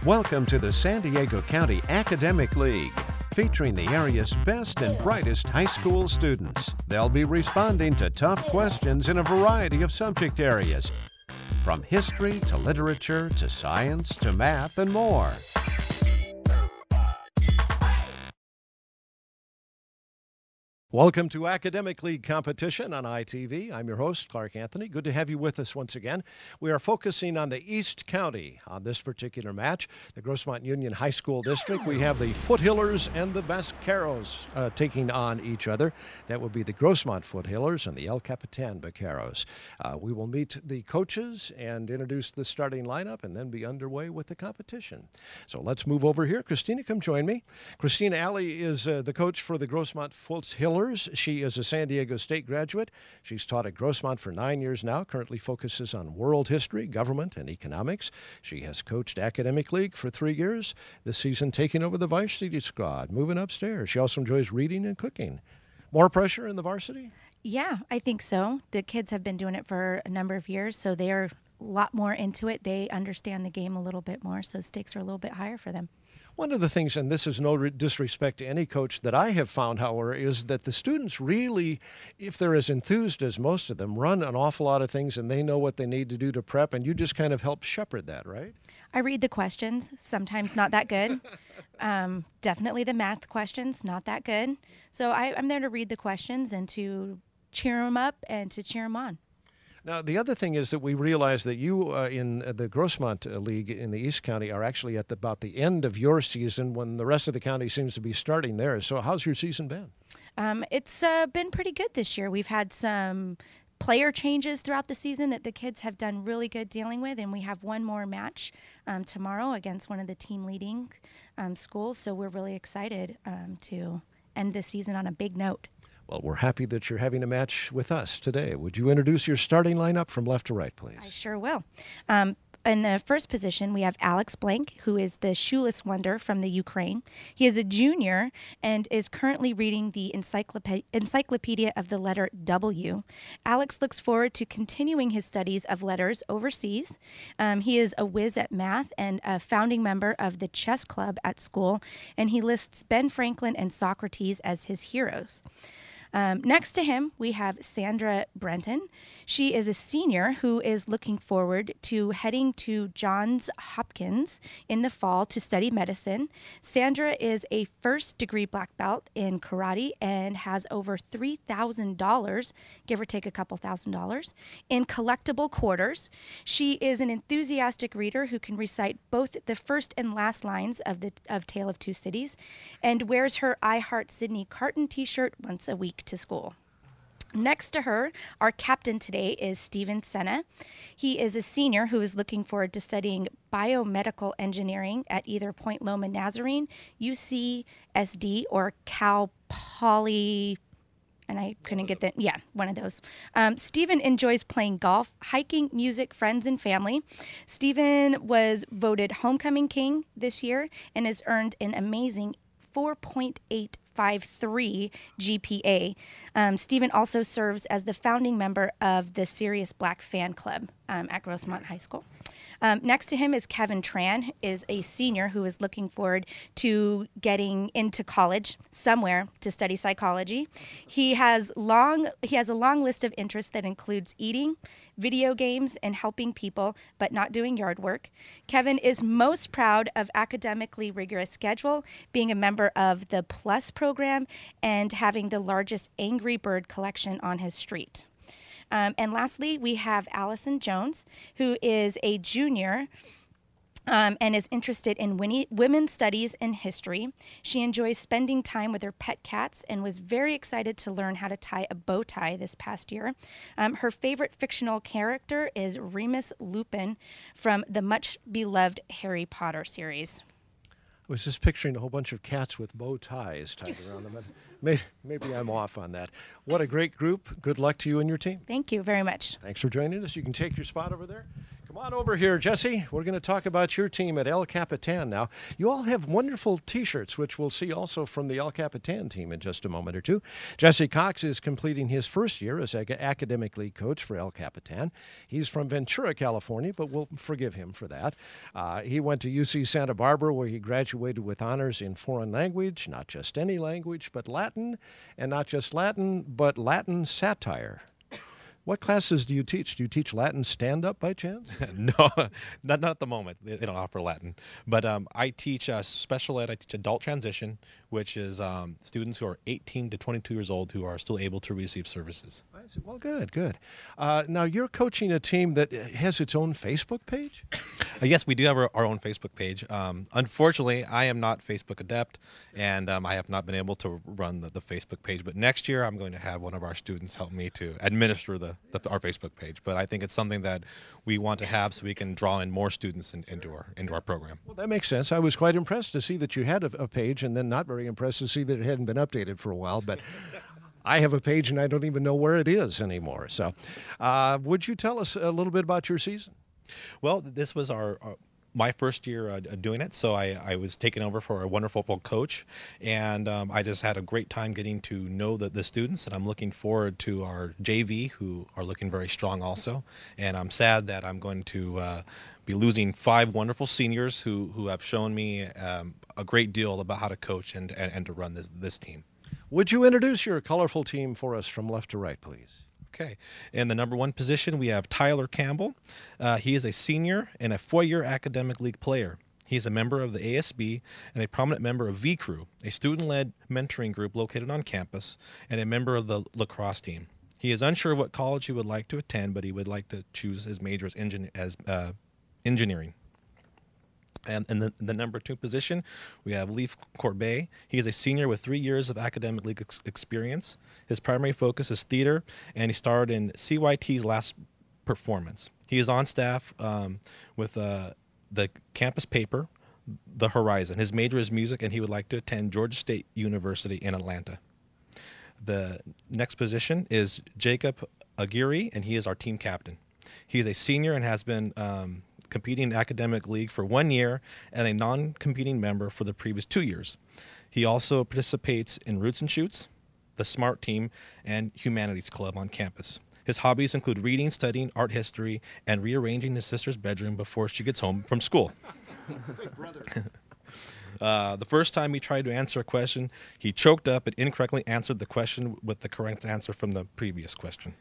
Welcome to the San Diego County Academic League, featuring the area's best and brightest high school students. They'll be responding to tough questions in a variety of subject areas, from history to literature to science to math and more. Welcome to Academic League competition on ITV. I'm your host, Clark Anthony. Good to have you with us once again. We are focusing on the East County on this particular match, the Grossmont Union High School District. We have the Foothillers and the Vaqueros taking on each other. That would be the Grossmont Foothillers and the El Capitan Vaqueros. We will meet the coaches and introduce the starting lineup and then be underway with the competition. So let's move over here. Christina, come join me. Christina Alley is the coach for the Grossmont Foothillers. She is a San Diego State graduate. She's taught at Grossmont for 9 years now, currently focuses on world history, government, and economics. She has coached Academic League for 3 years, this season taking over the varsity squad, moving upstairs. She also enjoys reading and cooking. More pressure in the varsity? Yeah, I think so. The kids have been doing it for a number of years, so they are a lot more into it. They understand the game a little bit more, so stakes are a little bit higher for them. One of the things, and this is no disrespect to any coach that I have found, however, is that the students really, if they're as enthused as most of them, run an awful lot of things and they know what they need to do to prep, and you just kind of help shepherd that, right? I read the questions, sometimes not that good. Definitely the math questions, not that good. So I'm there to read the questions and to cheer them up and to cheer them on. Now, the other thing is that we realize that you in the Grossmont League in the East County are actually at about the end of your season when the rest of the county seems to be starting there. So how's your season been? It's been pretty good this year. We've had some player changes throughout the season that the kids have done really good dealing with, and we have one more match tomorrow against one of the team leading schools. So we're really excited to end the season on a big note. Well, we're happy that you're having a match with us today. Would you introduce your starting lineup from left to right, please? I sure will. In the first position, we have Alex Blank, who is the shoeless wonder from the Ukraine. He is a junior and is currently reading the Encyclopedia of the Letter W. Alex looks forward to continuing his studies of letters overseas. He is a whiz at math and a founding member of the chess club at school, and he lists Ben Franklin and Socrates as his heroes. Next to him, we have Sandra Brenton. She is a senior who is looking forward to heading to Johns Hopkins in the fall to study medicine. Sandra is a first-degree black belt in karate and has over $3,000, give or take a couple $1,000, in collectible quarters. She is an enthusiastic reader who can recite both the first and last lines of Tale of Two Cities and wears her I Heart Sydney Carton t-shirt once a week to school. Next to her, our captain today is Steven Senna. He is a senior who is looking forward to studying biomedical engineering at either Point Loma Nazarene, UCSD, or Cal Poly, and I couldn't get that. Yeah, one of those. Steven enjoys playing golf, hiking, music, friends, and family. Steven was voted Homecoming King this year and has earned an amazing 4.853 GPA. Stephen also serves as the founding member of the Serious Black Fan Club at Grossmont High School. Next to him is Kevin Tran, is a senior who is looking forward to getting into college somewhere to study psychology. He has a long list of interests that includes eating, video games, and helping people, but not doing yard work. Kevin is most proud of academically rigorous schedule, being a member of the Plus program, and having the largest Angry Bird collection on his street. And lastly, we have Allison Jones, who is a junior and is interested in women's studies and history. She enjoys spending time with her pet cats and was very excited to learn how to tie a bow tie this past year. Her favorite fictional character is Remus Lupin from the much-beloved Harry Potter series. I was just picturing a whole bunch of cats with bow ties tied around them. Maybe I'm off on that. What a great group. Good luck to you and your team. Thank you very much. Thanks for joining us. You can take your spot over there. Come on over here, Jesse. We're going to talk about your team at El Capitan now. You all have wonderful T-shirts, which we'll see also from the El Capitan team in just a moment or two. Jesse Cox is completing his first year as academic league coach for El Capitan. He's from Ventura, California, but we'll forgive him for that. He went to UC Santa Barbara, where he graduated with honors in foreign language, not just any language, but Latin, and not just Latin, but Latin satire. What classes do you teach? Do you teach Latin stand-up by chance? No, not at the moment. They don't offer Latin. But I teach special ed. I teach adult transition, which is students who are 18 to 22 years old who are still able to receive services. I see. Well, good, good. Now, you're coaching a team that has its own Facebook page? Yes, we do have our own Facebook page. Unfortunately, I am not Facebook adept, and I have not been able to run the Facebook page. But next year, I'm going to have one of our students help me to administer our Facebook page. But I think it's something that we want to have so we can draw in more students into our program. Well, that makes sense. I was quite impressed to see that you had a page, and then not very impressed to see that it hadn't been updated for a while. But I have a page, and I don't even know where it is anymore. So would you tell us a little bit about your season? Well, this was my first year doing it, so I was taken over for a wonderful coach, and I just had a great time getting to know the students, and I'm looking forward to our JV, who are looking very strong also, and I'm sad that I'm going to be losing 5 wonderful seniors who have shown me a great deal about how to coach and to run this team. Would you introduce your colorful team for us from left to right, please? Okay. In the number 1 position, we have Tyler Campbell. He is a senior and a 4-year academic league player. He is a member of the ASB and a prominent member of V-Crew, a student-led mentoring group located on campus, and a member of the lacrosse team. He is unsure what college he would like to attend, but he would like to choose his major as engineering. And in the number 2 position, we have Leif Corbet. He is a senior with 3 years of academic league experience. His primary focus is theater, and he starred in CYT's last performance. He is on staff with the campus paper, The Horizon. His major is music, and he would like to attend Georgia State University in Atlanta. The next position is Jacob Aguirre, and he is our team captain. He is a senior and has been competing in academic league for 1 year and a non-competing member for the previous 2 years. He also participates in Roots and Shoots, the SMART team, and Humanities Club on campus. His hobbies include reading, studying art history, and rearranging his sister's bedroom before she gets home from school. Big brother. The first time he tried to answer a question, he choked up and incorrectly answered the question with the correct answer from the previous question.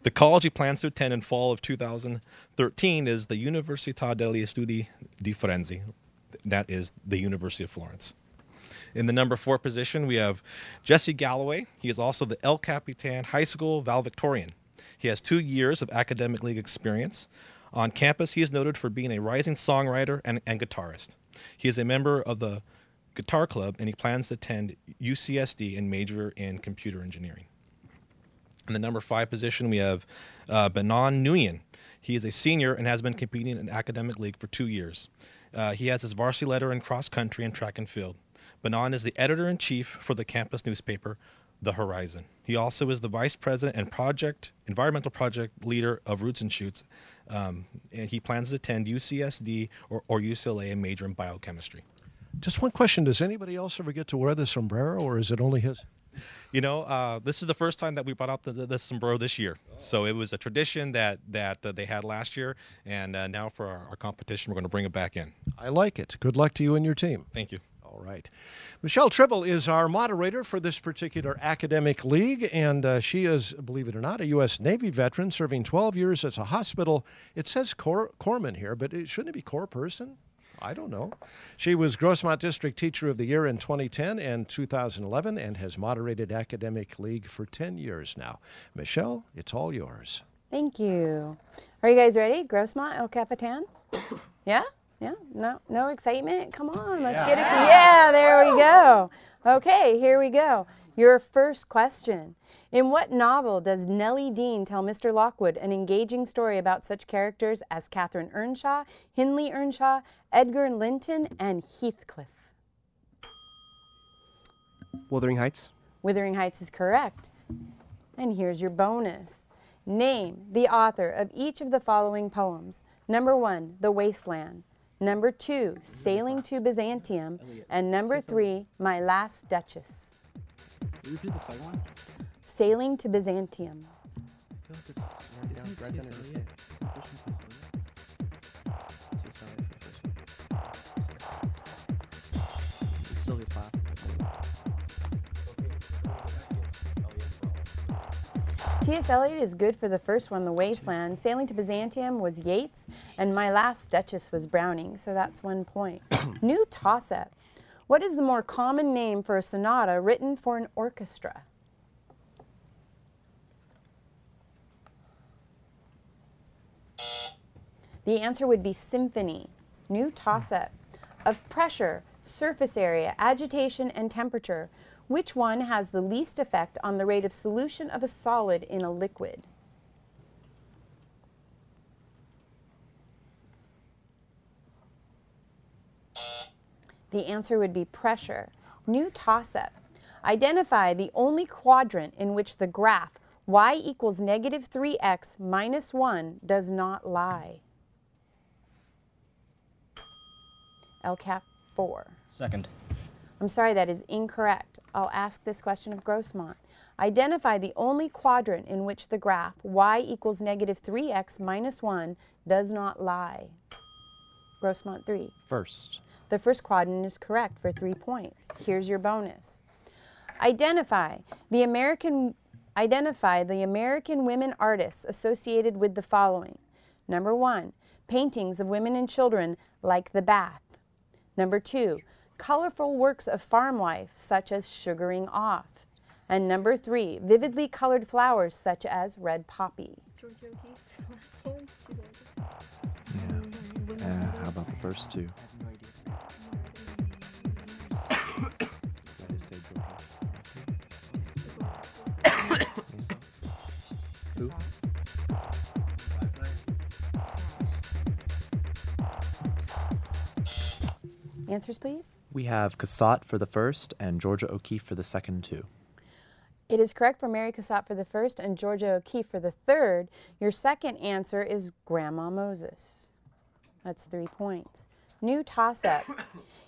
The college he plans to attend in fall of 2013 is the Università degli Studi di Firenze. That is the University of Florence. In the number 4 position, we have Jesse Galloway. He is also the El Capitan High School valedictorian. He has 2 years of academic league experience. On campus, he is noted for being a rising songwriter and guitarist. He is a member of the Guitar Club, and he plans to attend UCSD and major in computer engineering. In the number 5 position, we have Benon Nguyen. He is a senior and has been competing in academic league for 2 years. He has his varsity letter in cross country and track and field. Benon is the editor-in-chief for the campus newspaper, The Horizon. He also is the vice president and environmental project leader of Roots and Shoots, and he plans to attend UCSD or UCLA and major in biochemistry. Just one question. Does anybody else ever get to wear the sombrero, or is it only his? You know, this is the first time that we brought out the sombrero this year. So it was a tradition that they had last year, and now for our competition, we're going to bring it back in. I like it. Good luck to you and your team. Thank you. All right. Michelle Tribble is our moderator for this particular academic league, and she is, believe it or not, a U.S. Navy veteran serving 12 years as a hospital. It says corpsman here, but shouldn't it be corps person? I don't know. She was Grossmont District Teacher of the Year in 2010 and 2011 and has moderated academic league for 10 years now. Michelle, it's all yours. Thank you. Are you guys ready? Grossmont, El Capitan? Yeah? Yeah? No excitement? Come on, let's get it. Yeah, there we go. Okay, here we go. Your first question. In what novel does Nellie Dean tell Mr. Lockwood an engaging story about such characters as Catherine Earnshaw, Hindley Earnshaw, Edgar Linton, and Heathcliff? Wuthering Heights. Wuthering Heights is correct. And here's your bonus. Name the author of each of the following poems. Number 1, The Wasteland. Number 2, Sailing to Byzantium. And number 3, My Last Duchess. Will you repeat the second one? Sailing to Byzantium. I feel like this right down his name. Sylvia Plath. T.S. Eliot is good for the first one, The Wasteland. Sailing to Byzantium was Yeats, and My Last Duchess was Browning, so that's 1 point. New toss-up. What is the more common name for a sonata written for an orchestra? The answer would be symphony. New toss-up. Of pressure, surface area, agitation, and temperature, which one has the least effect on the rate of solution of a solid in a liquid? The answer would be pressure. New toss-up. Identify the only quadrant in which the graph y equals negative 3x minus 1 does not lie. LCAP 4. Second. I'm sorry, that is incorrect. I'll ask this question of Grossmont. Identify the only quadrant in which the graph y equals negative 3x minus 1 does not lie. Grossmont 3. First. The first quadrant is correct for 3 points. Here's your bonus. Identify the American women artists associated with the following. Number 1, paintings of women and children like The Bath. Number 2, colorful works of farm life such as Sugaring Off. And number 3, vividly colored flowers such as red poppy. How about the first two? Who? Answers, please. We have Cassatt for the first and Georgia O'Keeffe for the second two. It is correct for Mary Cassatt for the first and Georgia O'Keeffe for the third. Your second answer is Grandma Moses. That's 3 points. New toss-up.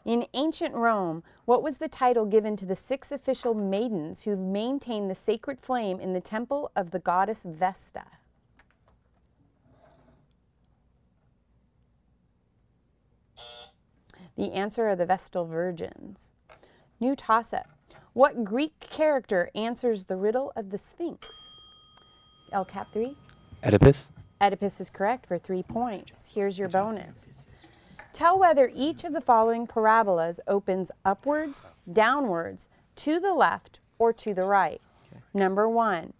In ancient Rome, what was the title given to the 6 official maidens who maintained the sacred flame in the temple of the goddess Vesta? The answer are the Vestal Virgins. New toss-up. What Greek character answers the riddle of the Sphinx? LCAP 3. Oedipus? Oedipus is correct for 3 points. Here's your bonus. Tell whether each of the following parabolas opens upwards, downwards, to the left, or to the right. Number 1,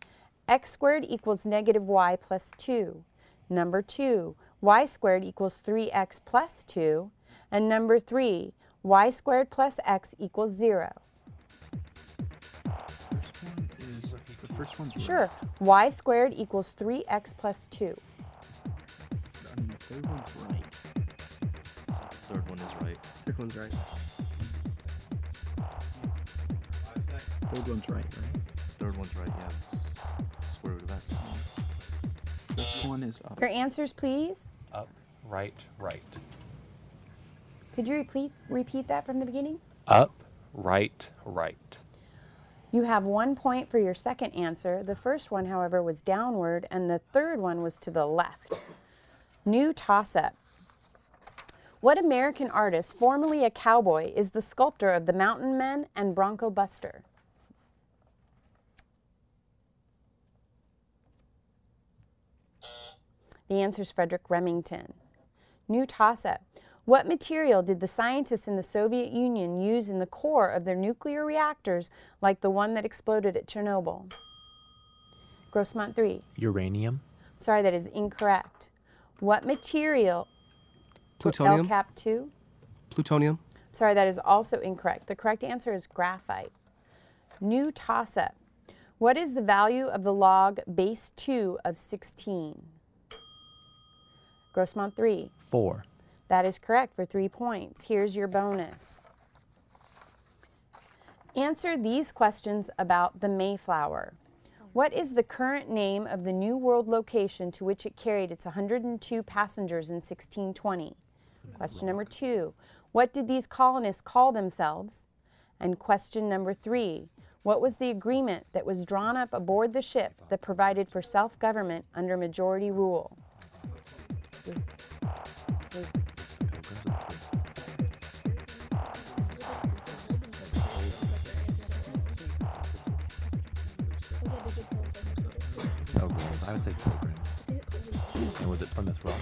x squared equals negative y plus 2. Number 2, y squared equals 3x plus 2. And number 3, y squared plus x equals 0. The first one's right. Sure. Y squared equals 3x plus 2. I mean, the third one's right. Third one is right. Third one's right. Third one's right, right? Third one's right, yeah. Square root of x. Fifth one is up. Your answers, please. Up, right, right. Could you repeat that from the beginning? Up, right, right. You have 1 point for your second answer. The first one, however, was downward, and the third one was to the left. New toss-up. What American artist, formerly a cowboy, is the sculptor of the Mountain Men and Bronco Buster? The answer is Frederick Remington. New toss-up. What material did the scientists in the Soviet Union use in the core of their nuclear reactors like the one that exploded at Chernobyl? Grossmont 3. Uranium? Sorry, that is incorrect. What material? Plutonium. LCAP 2. Plutonium. Sorry, that is also incorrect. The correct answer is graphite. New toss-up. What is the value of the log base 2 of 16? Grossmont 3. 4. That is correct for 3 points. Here's your bonus. Answer these questions about the Mayflower. What is the current name of the New World location to which it carried its 102 passengers in 1620? Question number 2. What did these colonists call themselves? And question number 3. What was the agreement that was drawn up aboard the ship that provided for self-government under majority rule? Pilgrims. I would say Pilgrims. And was it Plymouth Rock?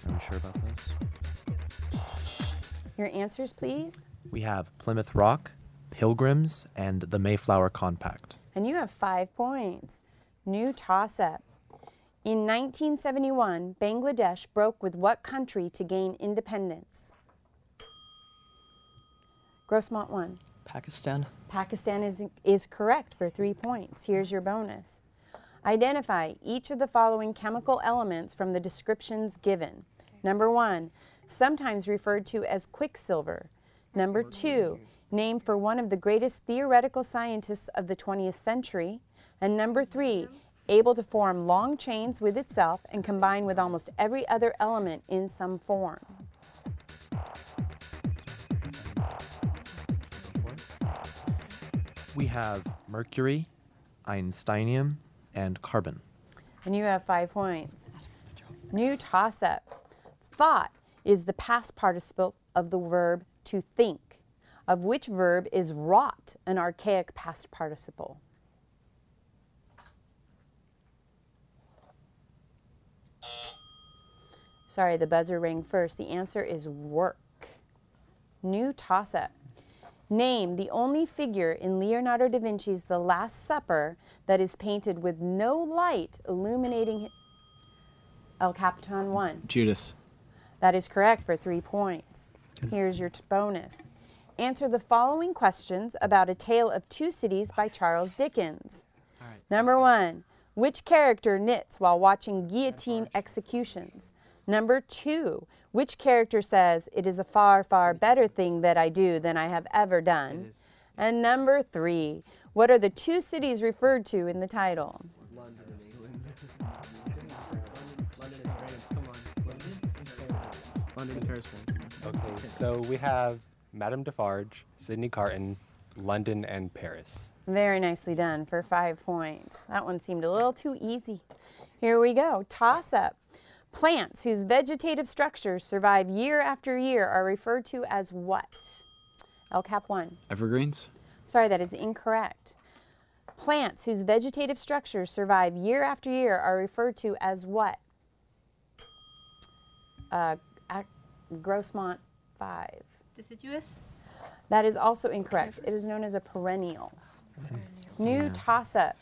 Are we sure about this? Your answers, please. We have Plymouth Rock, Pilgrims, and the Mayflower Compact. And you have 5 points. New toss-up. In 1971, Bangladesh broke with what country to gain independence? Grossmont 1. Pakistan. Pakistan is correct for 3 points. Here's your bonus. Identify each of the following chemical elements from the descriptions given. Number 1, sometimes referred to as quicksilver. Number 2, named for one of the greatest theoretical scientists of the 20th century. And number 3, able to form long chains with itself and combine with almost every other element in some form. We have mercury, einsteinium, and carbon. And you have 5 points. New toss-up. Thought is the past participle of the verb to think, of which verb is wrought an archaic past participle. Sorry, the buzzer rang first. The answer is work. New toss-up. Name the only figure in Leonardo da Vinci's The Last Supper that is painted with no light illuminating El Capitan 1. Judas. That is correct for 3 points. Here's your bonus. Answer the following questions about A Tale of Two Cities by Charles Dickens. Number 1, which character knits while watching guillotine executions? Number 2, which character says, "It is a far, far better thing that I do than I have ever done"? And number 3, what are the two cities referred to in the title? London and England. London and France. Come on. London and Paris, France. Okay, so we have Madame Defarge, Sydney Carton, London, and Paris. Very nicely done for 5 points. That one seemed a little too easy. Here we go. Toss up. Plants whose vegetative structures survive year after year are referred to as what? LCAP 1. Evergreens. Sorry, that is incorrect. Plants whose vegetative structures survive year after year are referred to as what? Grossmont 5. Deciduous? That is also incorrect. It is known as a perennial. New toss-up.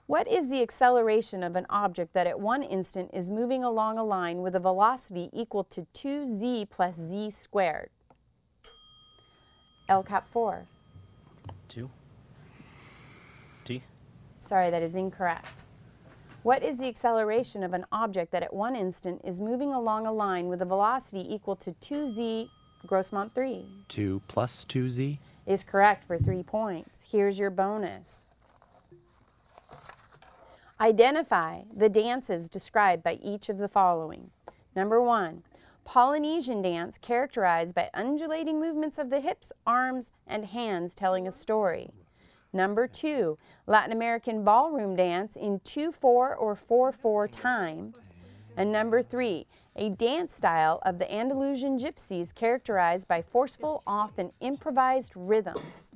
What is the acceleration of an object that at one instant is moving along a line with a velocity equal to 2z plus z squared? LCAP 4. 2. T. Sorry, that is incorrect. What is the acceleration of an object that at one instant is moving along a line with a velocity equal to 2z, Grossmont 3? 2 plus 2z. Is correct for 3 points. Here's your bonus. Identify the dances described by each of the following. Number 1, Polynesian dance characterized by undulating movements of the hips, arms, and hands telling a story. Number 2, Latin American ballroom dance in 2/4 or 4/4 time. And number 3, a dance style of the Andalusian gypsies characterized by forceful, often improvised rhythms.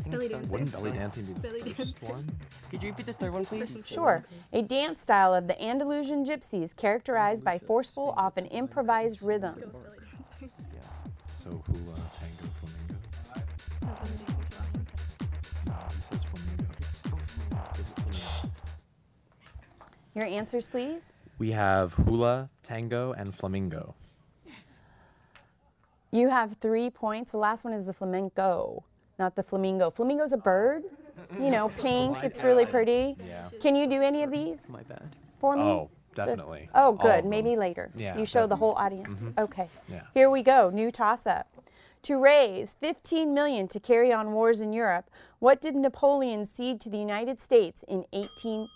Wouldn't belly dancing be the first one? Could you repeat the third one, please? Sure. A dance style of the Andalusian gypsies characterized by forceful, often improvised rhythms. So hula, tango, flamingo. No, this is flamingo. Is it flamingo? Your answers, please. We have hula, tango, and flamingo. You have 3 points. The last one is the flamenco, not the flamingo. Flamingo's a bird, you know, pink. It's really pretty. Yeah. Can you do any of these My bad. for me? Oh, definitely. Oh, All good. of Maybe them. later. Yeah, You show the definitely. whole audience. Okay. Yeah. Here we go. New toss-up. To raise 15 million to carry on wars in Europe, what did Napoleon cede to the United States in 18...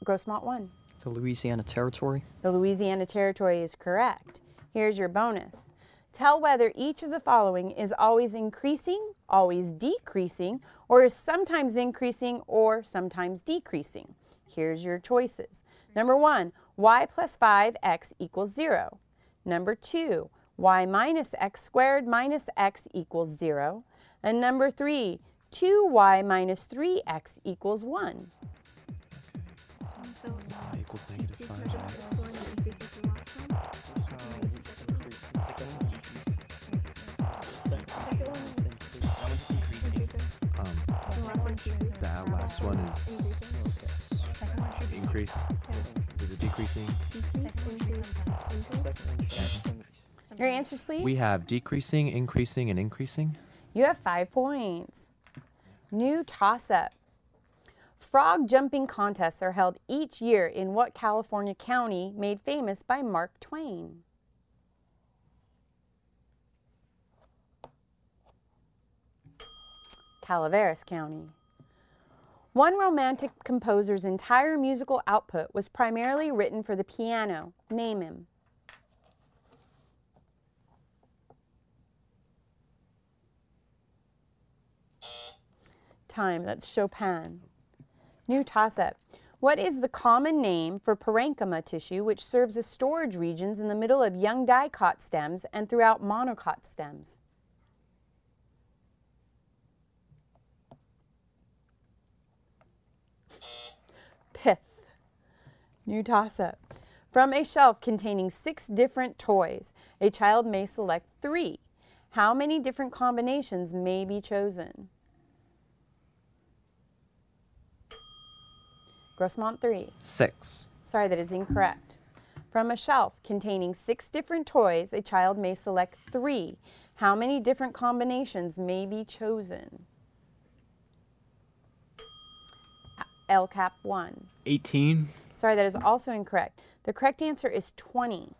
Grossmont 1. The Louisiana Territory. The Louisiana Territory is correct. Here's your bonus. Tell whether each of the following is always increasing, always decreasing, or is sometimes increasing or sometimes decreasing. Here's your choices. Number 1, y plus 5x equals 0. Number 2, y minus x squared minus x equals 0. And number 3, 2y minus 3x equals 1. Y equals negative 5x. That last one is increasing. Is it decreasing? Your answers, please. We have decreasing, increasing, and increasing. You have 5 points. New toss-up. Frog jumping contests are held each year in what California county made famous by Mark Twain? Calaveras County. One romantic composer's entire musical output was primarily written for the piano. Name him. Time. That's Chopin. New toss-up. What is the common name for parenchyma tissue which serves as storage regions in the middle of young dicot stems and throughout monocot stems? Pith. New toss-up. From a shelf containing 6 different toys, a child may select 3. How many different combinations may be chosen? Grossmont 3. 6. Sorry, that is incorrect. From a shelf containing 6 different toys, a child may select 3. How many different combinations may be chosen? LCAP 1. 18. Sorry, that is also incorrect. The correct answer is 20.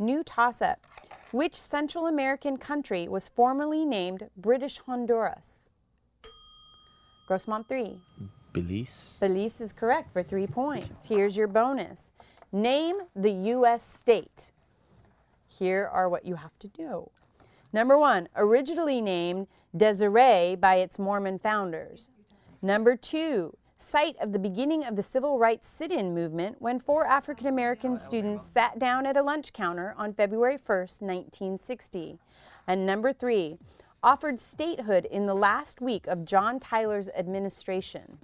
New toss-up. Which Central American country was formerly named British Honduras? Grossmont 3. Belize. Belize is correct for 3 points. Here's your bonus. Name the U.S. state. Here are what you have to do. Number 1, originally named Desiree by its Mormon founders. Number 2, site of the beginning of the civil rights sit-in movement when 4 African American students sat down at a lunch counter on February 1st, 1960. And number 3, offered statehood in the last week of John Tyler's administration.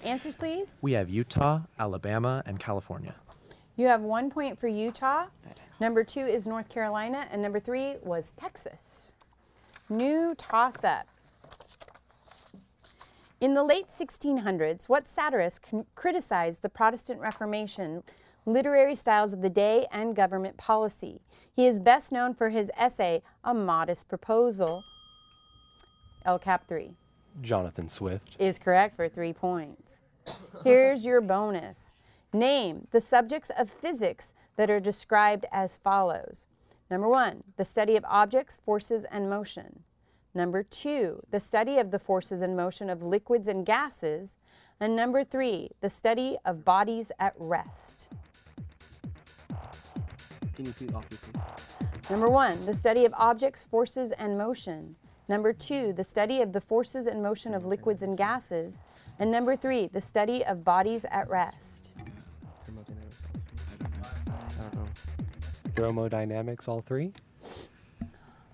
Answers, please. We have Utah, Alabama, and California. You have 1 point for Utah. Number 2 is North Carolina, and number 3 was Texas. New toss-up. In the late 1600s, what satirist criticized the Protestant Reformation, literary styles of the day, and government policy? He is best known for his essay, A Modest Proposal. LCAP 3. Jonathan Swift. Is correct for 3 points. Here's your bonus. Name the subjects of physics that are described as follows. Number 1, the study of objects, forces, and motion. Number 2, the study of the forces and motion of liquids and gases. And number 3, the study of bodies at rest. Can you please offer, please? Number 1, the study of objects, forces, and motion. Number 2, the study of the forces and motion of liquids and gases. And number 3, the study of bodies at rest. I don't know. Thermodynamics, all 3?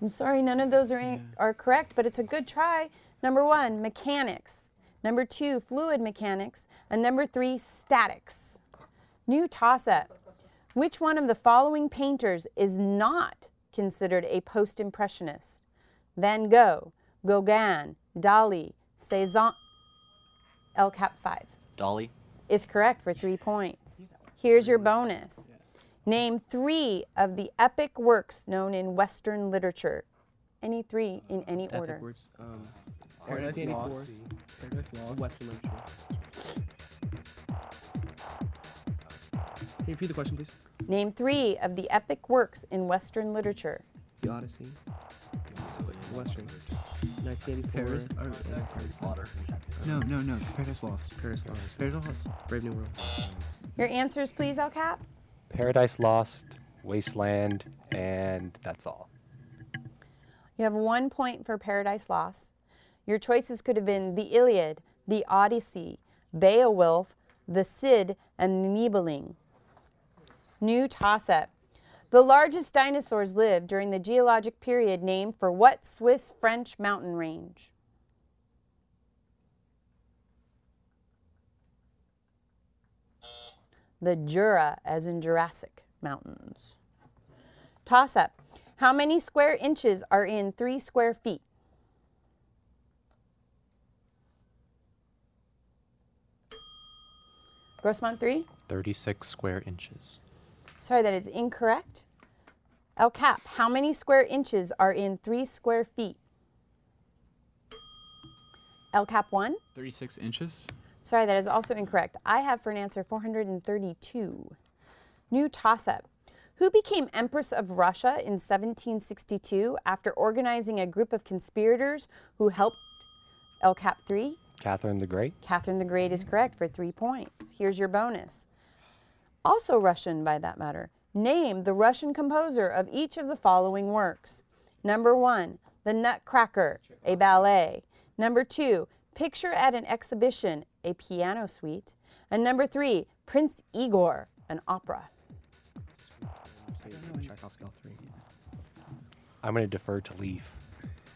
I'm sorry, none of those are correct, but it's a good try. Number 1, mechanics. Number 2, fluid mechanics. And number 3, statics. New toss-up. Which one of the following painters is not considered a post-impressionist? Van Gogh, Gauguin, dolly, saison. LCAP 5 Dolly. is correct for 3 points. Here's your bonus. Name 3 of the epic works known in Western literature. Any 3 in any order. Epic words. Paradise Lost. Paradise Lost. Western literature. Can you repeat the question, please? Name 3 of the epic works in Western literature. The Odyssey. Western. 1984. No. Paradise Lost. Paradise Lost. Paradise Lost. Brave New World. Your answers, please, LCAP. Paradise Lost, Wasteland, and that's all. You have 1 point for Paradise Lost. Your choices could have been the Iliad, the Odyssey, Beowulf, the Cid, and the Nibelung. New toss-up. The largest dinosaurs lived during the geologic period named for what Swiss-French mountain range? The Jura, as in Jurassic Mountains. Toss-up. How many square inches are in 3 square feet? Grossmont 3? 36 square inches. Sorry, that is incorrect. LCAP, how many square inches are in 3 square feet? LCAP 1? 36 inches. Sorry, that is also incorrect. I have for an answer 432. New toss-up. Who became Empress of Russia in 1762 after organizing a group of conspirators who helped LCAP 3? Catherine the Great. Catherine the Great is correct for 3 points. Here's your bonus. Also Russian, by that matter. Name the Russian composer of each of the following works. Number 1, The Nutcracker, a ballet. Number 2, Picture at an Exhibition, a piano suite. And number 3, Prince Igor, an opera. I'm going to defer to Leaf.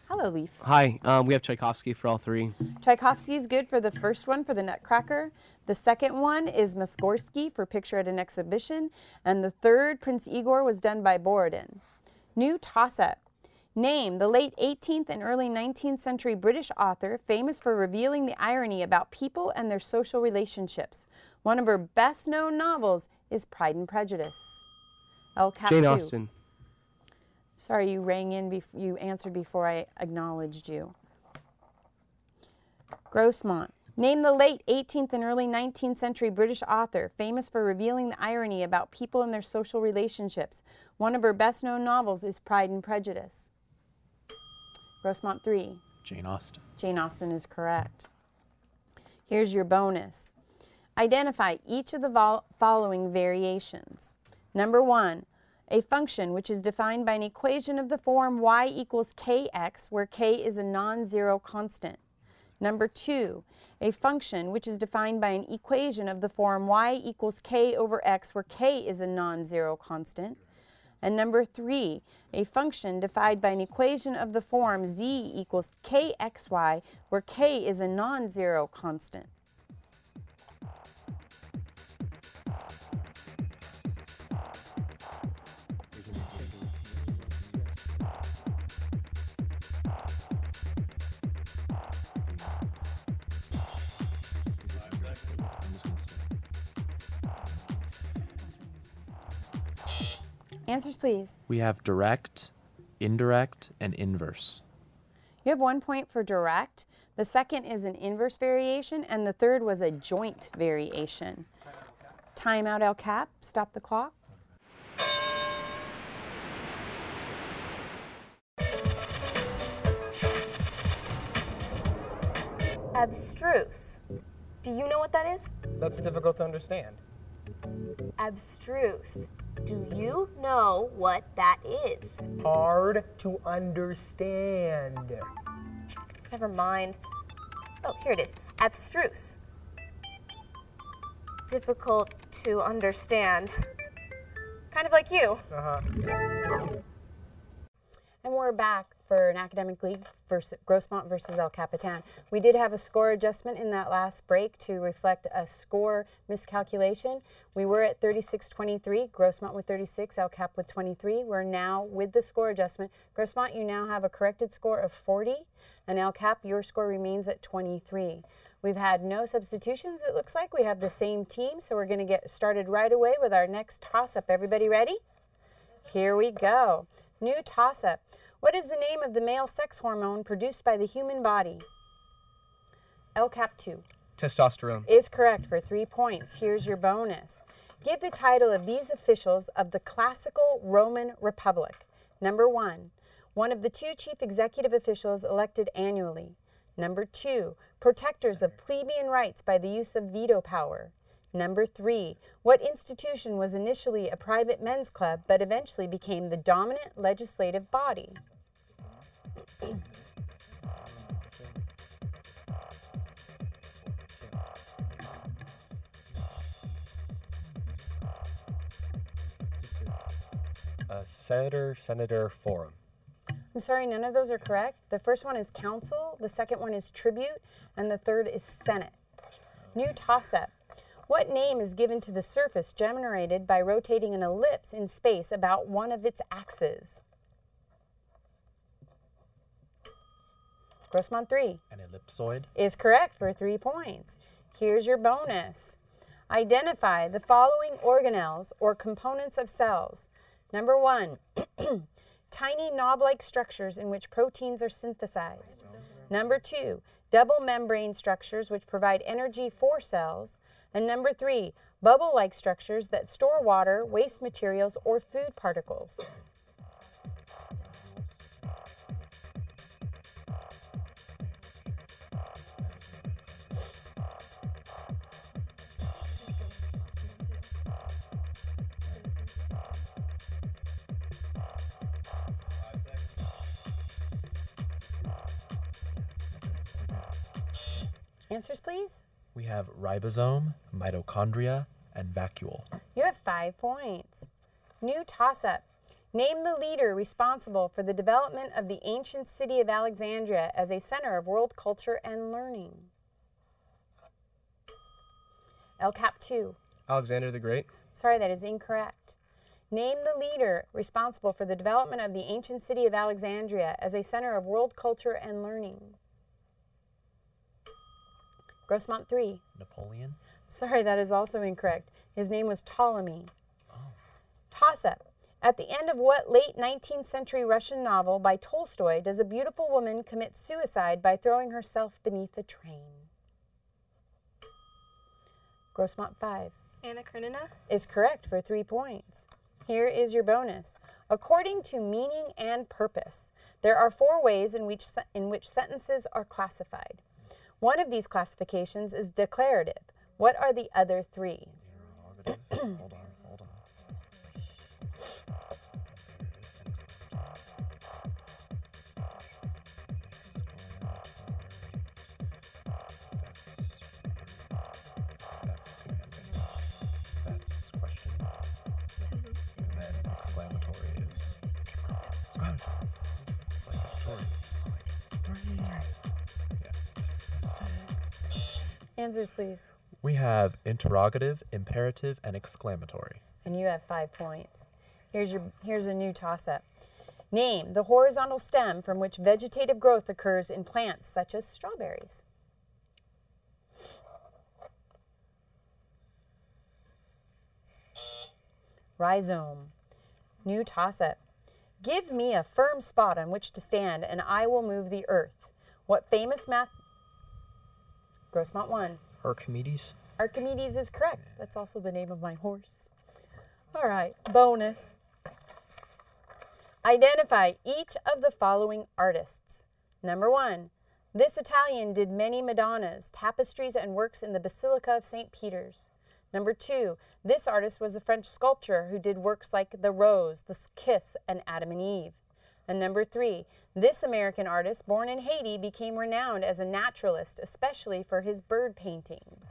Hello, Leaf. Hi, we have Tchaikovsky for all 3. Tchaikovsky is good for the first one, for the Nutcracker. The second one is Mussorgsky for Picture at an Exhibition. And the third, Prince Igor, was done by Borodin. New toss-up. Name the late 18th and early 19th century British author famous for revealing the irony about people and their social relationships. One of her best-known novels is Pride and Prejudice. LCAP 2. Jane Austen. Sorry, you rang in, you answered before I acknowledged you. Grossmont. Name the late 18th and early 19th century British author famous for revealing the irony about people and their social relationships. One of her best-known novels is Pride and Prejudice. Grossmont 3. Jane Austen. Jane Austen is correct. Here's your bonus. Identify each of the following variations. Number 1, a function which is defined by an equation of the form y equals kx, where k is a non-zero constant. Number 2, a function which is defined by an equation of the form y equals k over x, where k is a non-zero constant. And number 3, a function defined by an equation of the form z equals kxy, where k is a non-zero constant. Answers, please. We have direct, indirect, and inverse. You have 1 point for direct. The second is an inverse variation, and the third was a joint variation. Time out, LCAP. Stop the clock. Abstruse. Do you know what that is? That's difficult to understand. Abstruse. Do you know what that is? Hard to understand. Never mind. Oh, here it is. Abstruse. Difficult to understand. Kind of like you. And we're back for an academic league versus Grossmont versus El Capitan. We did have a score adjustment in that last break to reflect a score miscalculation. We were at 36-23, Grossmont with 36, El Cap with 23. We're now with the score adjustment. Grossmont, you now have a corrected score of 40, and El Cap, your score remains at 23. We've had no substitutions, it looks like. We have the same team, so we're going to get started right away with our next toss-up. Everybody ready? Here we go. New toss-up. What is the name of the male sex hormone produced by the human body? El Cap 2. Testosterone. Is correct for 3 points. Here's your bonus. Give the title of these officials of the classical Roman Republic. Number 1, one of the 2 chief executive officials elected annually. Number 2, protectors of plebeian rights by the use of veto power. Number 3, what institution was initially a private men's club but eventually became the dominant legislative body? Senator Forum. I'm sorry, none of those are correct. The first one is council, the second one is tribute, and the third is senate. New toss-up. What name is given to the surface generated by rotating an ellipse in space about one of its axes? Grossmont 3. An ellipsoid. Is correct for 3 points. Here's your bonus. Identify the following organelles or components of cells. Number 1, tiny knob-like structures in which proteins are synthesized. Number 2, double membrane structures which provide energy for cells. And number 3, bubble-like structures that store water, waste materials, or food particles. Answers, please. We have ribosome, mitochondria, and vacuole. You have 5 points. New toss-up. Name the leader responsible for the development of the ancient city of Alexandria as a center of world culture and learning. El Cap 2. Alexander the Great. Sorry, that is incorrect. Name the leader responsible for the development of the ancient city of Alexandria as a center of world culture and learning. Grossmont 3. Napoleon. Sorry, that is also incorrect. His name was Ptolemy. Toss-up. At the end of what late 19th century Russian novel by Tolstoy does a beautiful woman commit suicide by throwing herself beneath a train? Grossmont 5. Anna Karenina. Is correct for 3 points. Here is your bonus. According to meaning and purpose, there are 4 ways in which sentences are classified. One of these classifications is declarative. What are the other 3? Hold on. That's question. And then exclamatory is exclamatory. Answers, please. We have interrogative, imperative, and exclamatory. And you have 5 points. Here's a new toss-up. Name the horizontal stem from which vegetative growth occurs in plants such as strawberries. Rhizome. New toss-up. Give me a firm spot on which to stand and I will move the earth. What famous Grossmont 1. Archimedes. Archimedes is correct. That's also the name of my horse. All right, bonus. Identify each of the following artists. Number 1, this Italian did many Madonnas, tapestries, and works in the Basilica of St. Peter's. Number 2, this artist was a French sculptor who did works like The Rose, The Kiss, and Adam and Eve. And number 3, this American artist, born in Haiti, became renowned as a naturalist, especially for his bird paintings.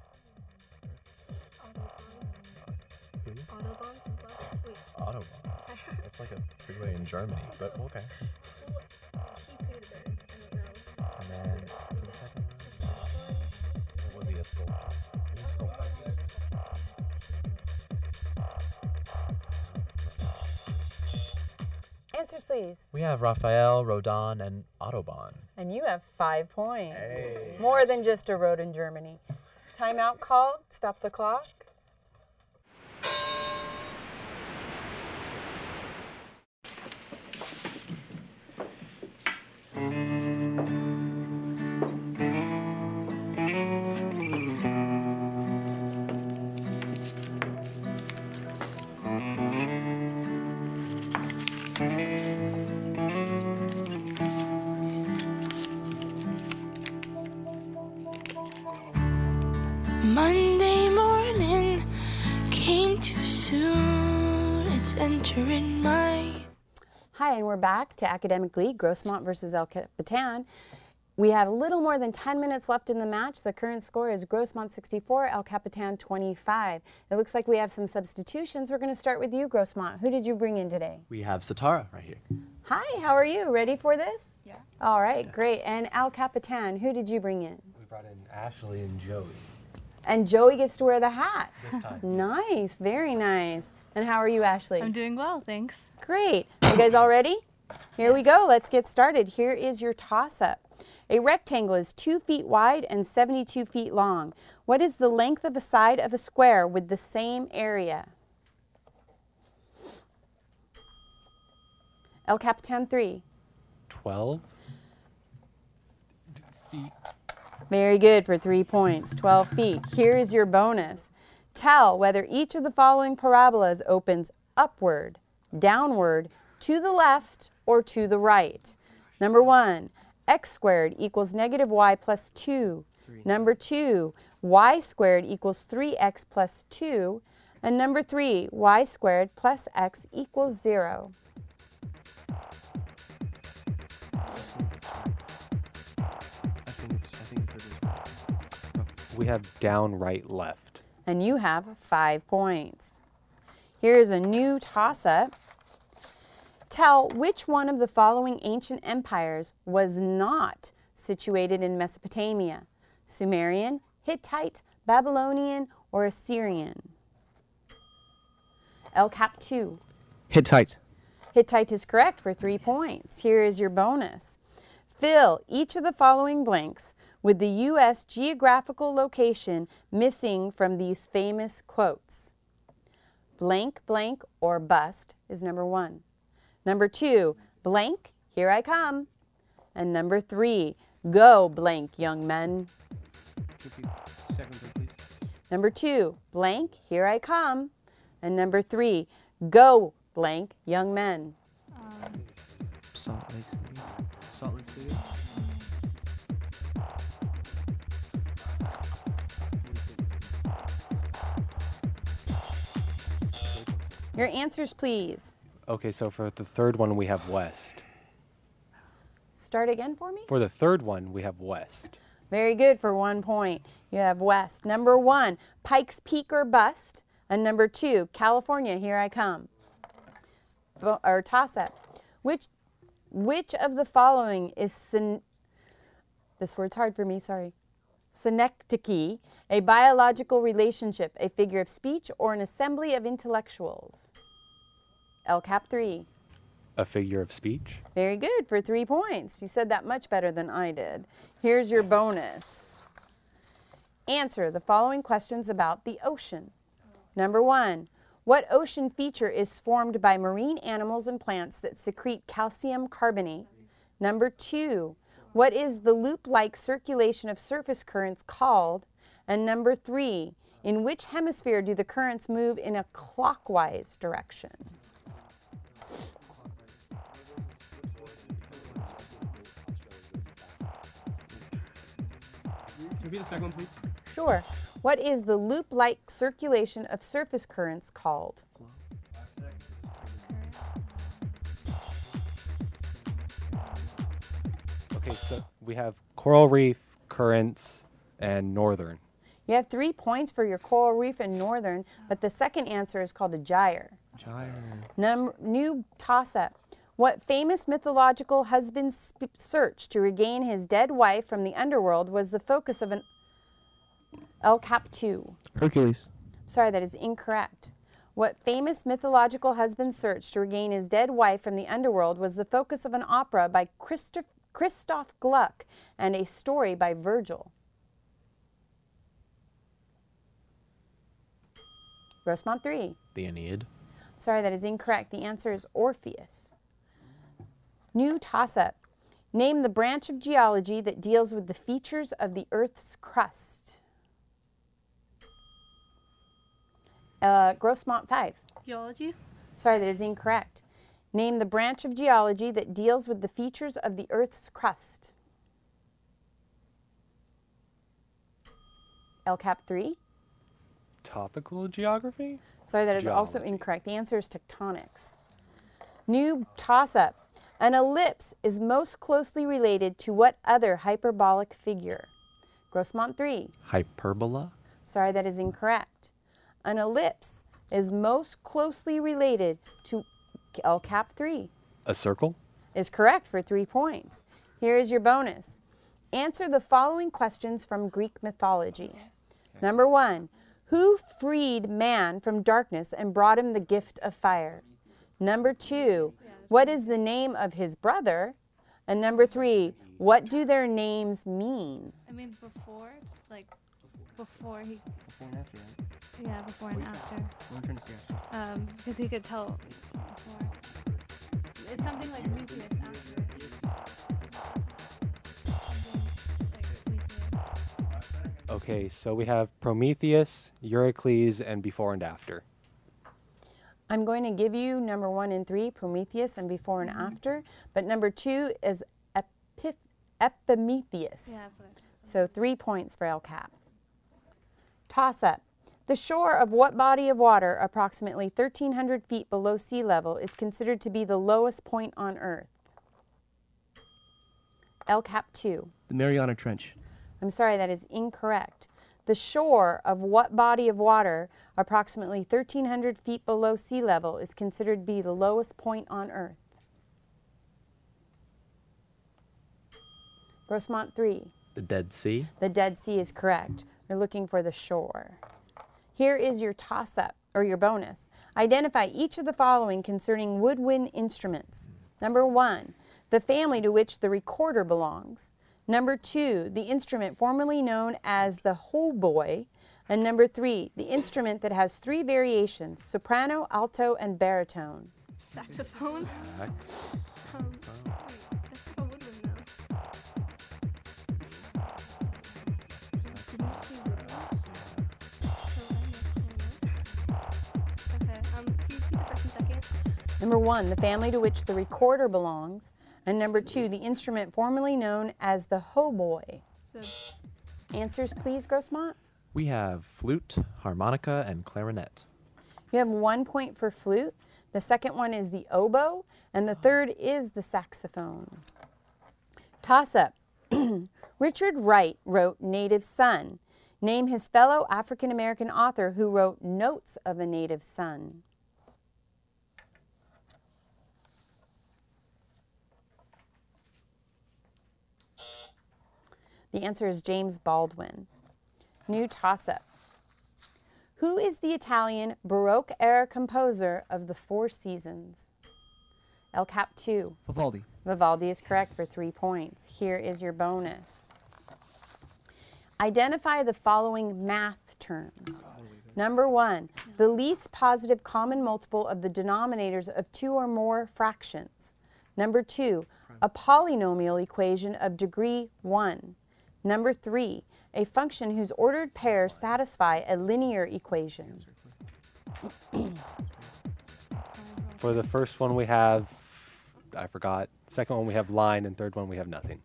Autobahn. Autobahn? It's It's like a freeway in Germany, but okay. And then for the second one, was he a sculptor? He was a sculptor. Answers, please. We have Raphael, Rodin, and Autobahn. And you have 5 points. Hey. More than just a road in Germany. Timeout called. Stop the clock. Monday morning came too soon. It's entering my... Hi, and we're back to Academic League, Grossmont versus El Capitan. We have a little more than 10 minutes left in the match. The current score is Grossmont 64, El Capitan 25. It looks like we have some substitutions. We're going to start with you, Grossmont. Who did you bring in today? We have Satara right here. Hi, how are you? Ready for this? Yeah. All right, great. And El Capitan, who did you bring in? We brought in Ashley and Joey. And Joey gets to wear the hat. This time. Nice, very nice. And how are you, Ashley? I'm doing well, thanks. Great. You guys all ready? Here we go. Let's get started. Here is your toss-up. A rectangle is 2 feet wide and 72 feet long. What is the length of a side of a square with the same area? El Capitan 3. 12 feet. Very good for 3 points, 12 feet. Here is your bonus. Tell whether each of the following parabolas opens upward, downward, to the left, or to the right. Number 1, x squared equals negative y plus 2. Number 2, y squared equals 3x plus 2. And number 3, y squared plus x equals 0. We have down, right, left. And you have 5 points. Here's a new toss-up. Tell which one of the following ancient empires was not situated in Mesopotamia: Sumerian, Hittite, Babylonian, or Assyrian? El Cap 2. Hittite. Hittite is correct for 3 points. Here is your bonus. Fill each of the following blanks with the U.S. geographical location missing from these famous quotes. Blank, blank, or bust is number 1. Number 2, blank, here I come. And number 3, go blank, young men. Number 2, blank, here I come. And number 3, go blank, young men. Salt Lake City. Salt Lake City. Your answers, please. Okay, so for the third one, we have west. Start again for me. For the third one, we have west. Very good for 1 point. You have west. Number 1, Pikes Peak or bust. And number 2, California, here I come. Or toss up. Which of the following is this word's hard for me, sorry. Synecdoche, a biological relationship, a figure of speech, or an assembly of intellectuals? El Cap 3. A figure of speech. Very good for 3 points. You said that much better than I did. Here's your bonus. Answer the following questions about the ocean. Number 1, what ocean feature is formed by marine animals and plants that secrete calcium carbonate? Number 2, what is the loop-like circulation of surface currents called? And number 3, in which hemisphere do the currents move in a clockwise direction? Repeat the second one, please. Sure. What is the loop-like circulation of surface currents called? Okay, so we have coral reef, currents, and northern. You have 3 points for your coral reef and northern, but the second answer is called a gyre. New toss-up. What famous mythological husband's search to regain his dead wife from the underworld was the focus of an El Cap 2? Hercules. Sorry, that is incorrect. What famous mythological husband's search to regain his dead wife from the underworld was the focus of an opera by Christoph Gluck and a story by Virgil? Grossmont 3. The Aeneid. Sorry, that is incorrect. The answer is Orpheus. New toss-up. Name the branch of geology that deals with the features of the Earth's crust. Grossmont 5. Geology? Sorry, that is incorrect. Name the branch of geology that deals with the features of the Earth's crust. El Cap 3. Topical geography? Sorry, that is also incorrect. The answer is tectonics. New toss-up. An ellipse is most closely related to what other hyperbolic figure? Grossmont 3. Hyperbola. Sorry, that is incorrect. An ellipse is most closely related to El Cap 3. A circle? Is correct for 3 points. Here is your bonus. Answer the following questions from Greek mythology. Number 1. Who freed man from darkness and brought him the gift of fire? Number 2. What is the name of his brother? And number 3. What do their names mean? I mean, before, like, before he... Before and after, right? Yeah, before and after. What are you trying to say? Because he could tell before. It's something like Prometheus after. Okay, so we have Prometheus, Eurycles, and before and after. I'm going to give you number 1 and 3, Prometheus and before and after, but number 2 is Epimetheus. Yeah, that's what I So 3 points for El Cap. Toss-up. The shore of what body of water, approximately 1,300 feet below sea level, is considered to be the lowest point on Earth? El Cap 2. The Mariana Trench. I'm sorry, that is incorrect. The shore of what body of water, approximately 1,300 feet below sea level, is considered to be the lowest point on Earth? Grossmont 3. The Dead Sea. The Dead Sea is correct. You're looking for the shore. Here is your toss-up, or your bonus. Identify each of the following concerning woodwind instruments. Number 1, the family to which the recorder belongs. Number 2, the instrument formerly known as the hautboy. And number 3, the instrument that has 3 variations, soprano, alto, and baritone. Saxophone? Number 1, the family to which the recorder belongs. And number 2, the instrument formerly known as the hautboy. Answers, please, Grossmont. We have flute, harmonica, and clarinet. You have 1 point for flute. The second one is the oboe, and the third is the saxophone. Toss-up. Richard Wright wrote Native Son. Name his fellow African-American author who wrote Notes of a Native Son. The answer is James Baldwin. New toss-up. Who is the Italian Baroque-era composer of the Four Seasons? El Cap 2. Vivaldi. Vivaldi is correct for 3 points. Here is your bonus. Identify the following math terms. Number 1, the least positive common multiple of the denominators of 2 or more fractions. Number 2, a polynomial equation of degree 1. Number 3, a function whose ordered pairs satisfy a linear equation. For the first one we have, I forgot. Second one we have line, and third one we have nothing.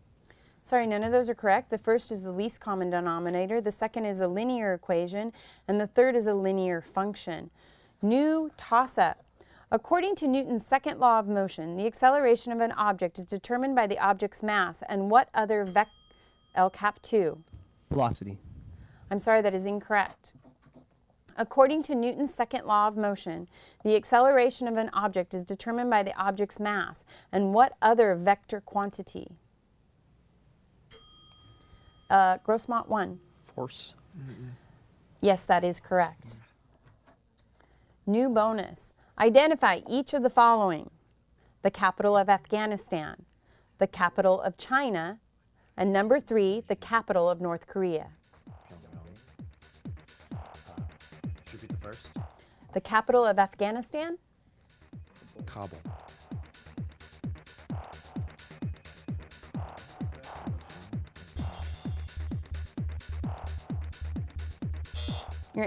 Sorry, none of those are correct. The first is the least common denominator, the second is a linear equation, and the third is a linear function. New toss-up. According to Newton's second law of motion, the acceleration of an object is determined by the object's mass and what other El Cap 2? Velocity. I'm sorry, that is incorrect. According to Newton's second law of motion, the acceleration of an object is determined by the object's mass. And what other vector quantity? Grossmont 1. Force. Yes, that is correct. New bonus. Identify each of the following: the capital of Afghanistan, the capital of China, and number 3, the capital of North Korea. Should be the first. The capital of Afghanistan? Kabul. Your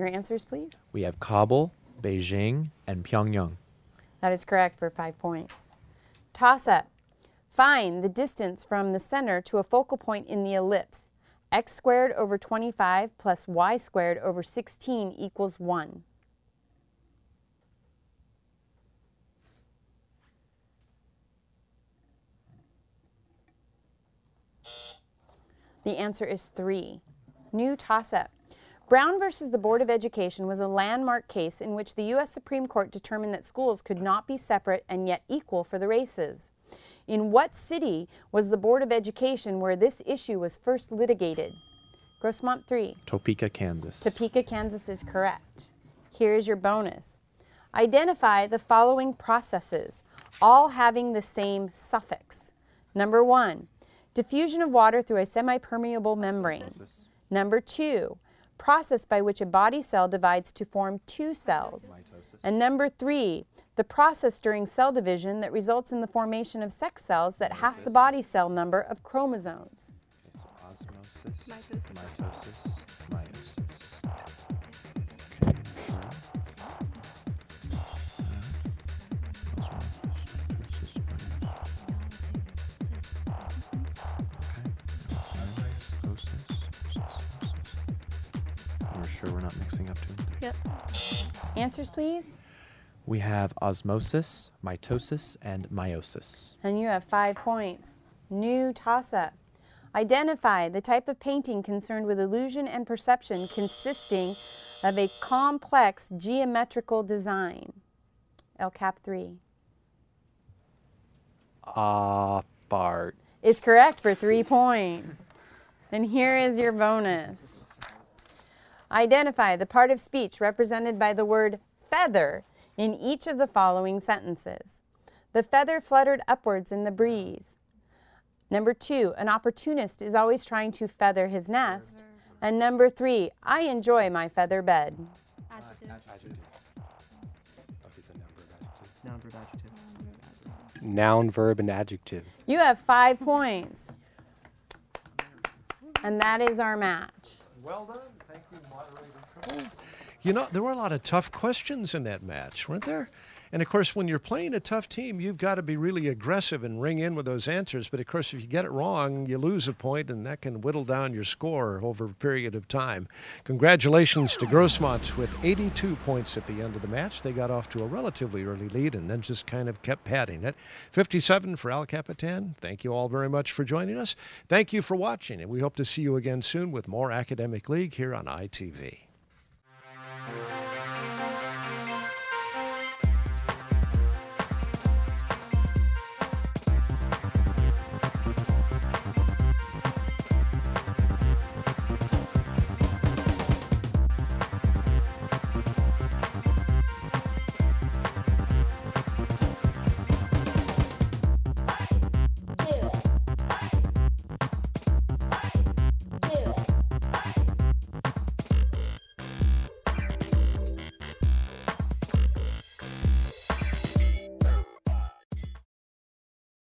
answers, please. We have Kabul, Beijing, and Pyongyang. That is correct for 5 points. Toss-up. Find the distance from the center to a focal point in the ellipse. X squared over 25 plus y squared over 16 equals 1. The answer is 3. New toss-up. Brown versus the Board of Education was a landmark case in which the U.S. Supreme Court determined that schools could not be separate and yet equal for the races. In what city was the Board of Education where this issue was first litigated? Grossmont 3. Topeka, Kansas. Topeka, Kansas is correct. Here's your bonus. Identify the following processes, all having the same suffix. Number 1, diffusion of water through a semipermeable membrane. Number 2, process by which a body cell divides to form 2 cells. And number 3, the process during cell division that results in the formation of sex cells that half the body cell number of chromosomes. Okay, so osmosis, mitosis, meiosis. We're sure we're not mixing up too much. Yep. Answers, please. We have osmosis, mitosis, and meiosis. And you have 5 points. New toss-up. Identify the type of painting concerned with illusion and perception consisting of a complex geometrical design. LCAP 3. Bart. Is correct for 3 points. And here is your bonus. Identify the part of speech represented by the word feather in each of the following sentences. The feather fluttered upwards in the breeze. Number 2, an opportunist is always trying to feather his nest. And number 3, I enjoy my feather bed. Noun, verb, and adjective. You have 5 points. And that is our match. Well done. Thank you, moderator. You know, there were a lot of tough questions in that match, weren't there? And, of course, when you're playing a tough team, you've got to be really aggressive and ring in with those answers. But, of course, if you get it wrong, you lose a point, and that can whittle down your score over a period of time. Congratulations to Grossmont with 82 points at the end of the match. They got off to a relatively early lead and then just kind of kept padding it. 57 for Al Capitan. Thank you all very much for joining us. Thank you for watching, and we hope to see you again soon with more Academic League here on ITV.